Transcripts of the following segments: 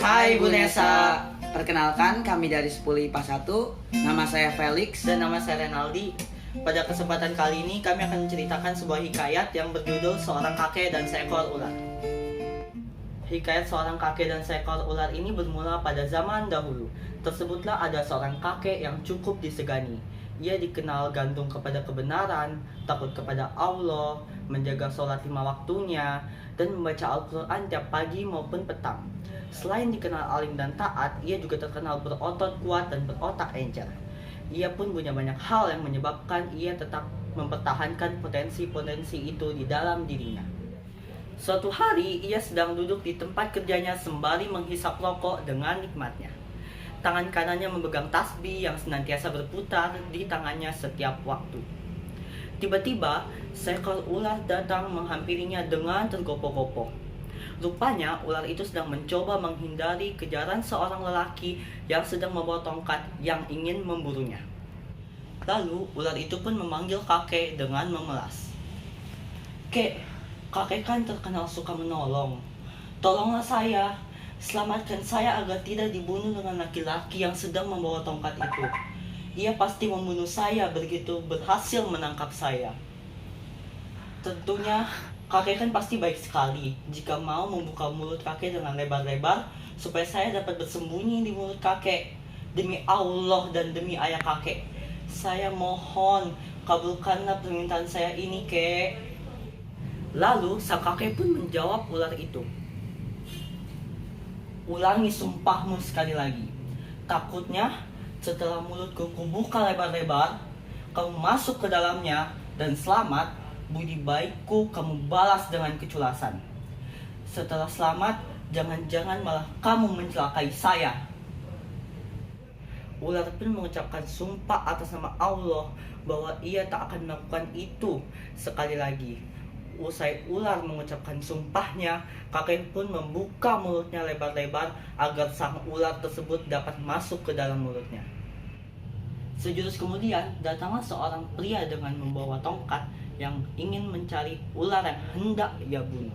Hai Bu Nesa, perkenalkan kami dari 10 IPA 1. Nama saya Felix. Dan nama saya Renaldi. Pada kesempatan kali ini kami akan menceritakan sebuah hikayat yang berjudul Seorang Kakek dan Seekor Ular. Hikayat seorang kakek dan seekor ular ini bermula pada zaman dahulu. Tersebutlah ada seorang kakek yang cukup disegani. Ia dikenal gantung kepada kebenaran, takut kepada Allah, menjaga sholat 5 waktunya, dan membaca Al-Quran tiap pagi maupun petang. Selain dikenal alim dan taat, ia juga terkenal berotot kuat dan berotak encer. Ia pun punya banyak hal yang menyebabkan ia tetap mempertahankan potensi-potensi itu di dalam dirinya. Suatu hari, ia sedang duduk di tempat kerjanya sembari menghisap rokok dengan nikmatnya. Tangan kanannya memegang tasbih yang senantiasa berputar di tangannya setiap waktu. Tiba-tiba, seekor ular datang menghampirinya dengan tergopoh-gopoh. Rupanya, ular itu sedang mencoba menghindari kejaran seorang lelaki yang sedang membawa tongkat yang ingin memburunya. Lalu, ular itu pun memanggil kakek dengan memelas. "Kek, kakek kan terkenal suka menolong. Tolonglah saya, selamatkan saya agar tidak dibunuh dengan laki-laki yang sedang membawa tongkat itu. Ia pasti membunuh saya begitu berhasil menangkap saya." Tentunya, kakek kan pasti baik sekali jika mau membuka mulut kakek dengan lebar-lebar supaya saya dapat bersembunyi di mulut kakek. Demi Allah dan demi ayah kakek, saya mohon kabulkanlah permintaan saya ini, kek. Lalu sang kakek pun menjawab ular itu, "Ulangi sumpahmu sekali lagi. Takutnya setelah mulutku kubuka lebar-lebar, kamu masuk ke dalamnya dan selamat, budi baikku kamu balas dengan keculasan. Setelah selamat, jangan-jangan malah kamu mencelakai saya." Ular pun mengucapkan sumpah atas nama Allah bahwa ia tak akan melakukan itu sekali lagi. Usai ular mengucapkan sumpahnya, kakek pun membuka mulutnya lebar-lebar agar sang ular tersebut dapat masuk ke dalam mulutnya. Sejurus kemudian, datanglah seorang pria dengan membawa tongkat yang ingin mencari ular yang hendak ia bunuh.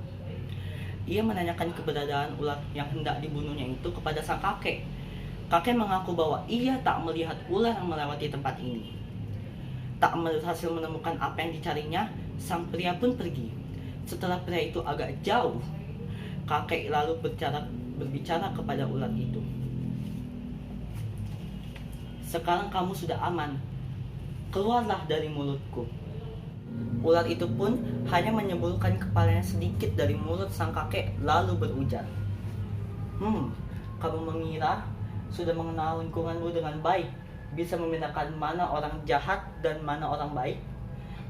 Ia menanyakan keberadaan ular yang hendak dibunuhnya itu kepada sang kakek. Kakek mengaku bahwa ia tak melihat ular yang melewati tempat ini. Tak berhasil menemukan apa yang dicarinya, sang pria pun pergi. Setelah pria itu agak jauh, kakek lalu berbicara kepada ular itu. "Sekarang kamu sudah aman. Keluarlah dari mulutku." Ular itu pun hanya menyembulkan kepalanya sedikit dari mulut sang kakek lalu berujar, "Kamu mengira sudah mengenal lingkunganmu dengan baik, bisa membedakan mana orang jahat dan mana orang baik,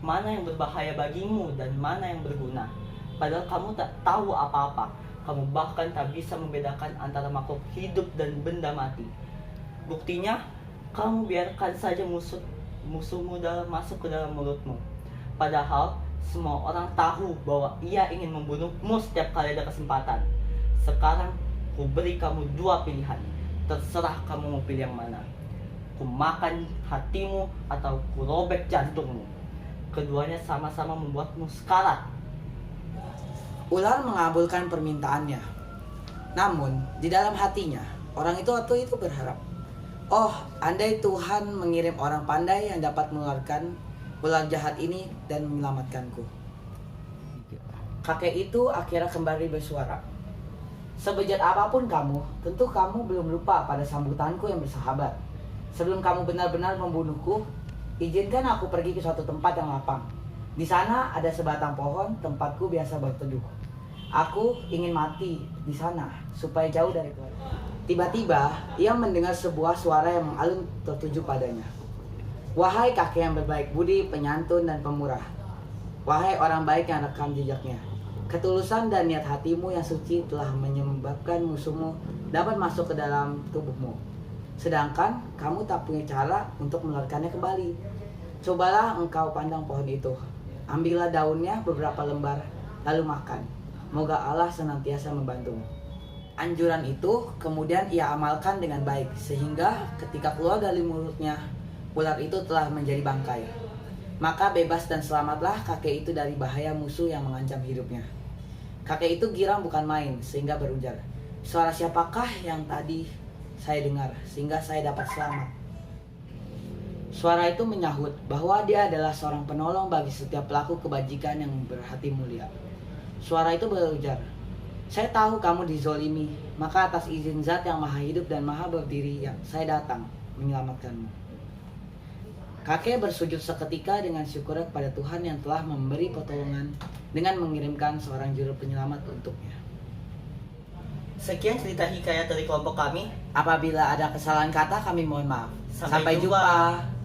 mana yang berbahaya bagimu dan mana yang berguna. Padahal kamu tak tahu apa-apa. Kamu bahkan tak bisa membedakan antara makhluk hidup dan benda mati. Buktinya, kamu biarkan saja musuhmu masuk ke dalam mulutmu. Padahal semua orang tahu bahwa ia ingin membunuhmu setiap kali ada kesempatan. Sekarang, ku beri kamu 2 pilihan. Terserah kamu mau pilih yang mana. Ku makan hatimu atau ku robek jantungmu. Keduanya sama-sama membuatmu sekarat." Ular mengabulkan permintaannya. Namun, di dalam hatinya, orang itu waktu itu berharap, "Oh, andai Tuhan mengirim orang pandai yang dapat mengeluarkan ular jahat ini dan menyelamatkanku." Kakek itu akhirnya kembali bersuara, "Sebejat apapun kamu, tentu kamu belum lupa pada sambutanku yang bersahabat. Sebelum kamu benar-benar membunuhku, izinkan aku pergi ke suatu tempat yang lapang. Di sana ada sebatang pohon tempatku biasa berteduh. Aku ingin mati di sana supaya jauh dari keluarga." Tiba-tiba ia mendengar sebuah suara yang mengalun tertuju padanya. "Wahai kakek yang berbaik budi, penyantun dan pemurah. Wahai orang baik yang rekam jejaknya. Ketulusan dan niat hatimu yang suci telah menyebabkan musuhmu dapat masuk ke dalam tubuhmu. Sedangkan kamu tak punya cara untuk mengeluarkannya kembali. Cobalah engkau pandang pohon itu. Ambillah daunnya beberapa lembar, lalu makan. Moga Allah senantiasa membantumu." Anjuran itu kemudian ia amalkan dengan baik, sehingga ketika keluar dari mulutnya, ular itu telah menjadi bangkai. Maka bebas dan selamatlah kakek itu dari bahaya musuh yang mengancam hidupnya. Kakek itu girang bukan main, sehingga berujar, Suara siapakah yang tadi saya dengar sehingga saya dapat selamat? Suara itu menyahut bahwa dia adalah seorang penolong bagi setiap pelaku kebajikan yang berhati mulia. Suara itu berujar, saya tahu kamu dizolimi, maka atas izin Zat yang maha hidup dan maha berdiri yang saya datang menyelamatkanmu. Kakek bersujud seketika dengan syukur kepada Tuhan yang telah memberi pertolongan dengan mengirimkan seorang juru penyelamat untuknya. Sekian cerita hikayat dari kelompok kami. Apabila ada kesalahan kata, kami mohon maaf. Sampai Sampai jumpa. jumpa.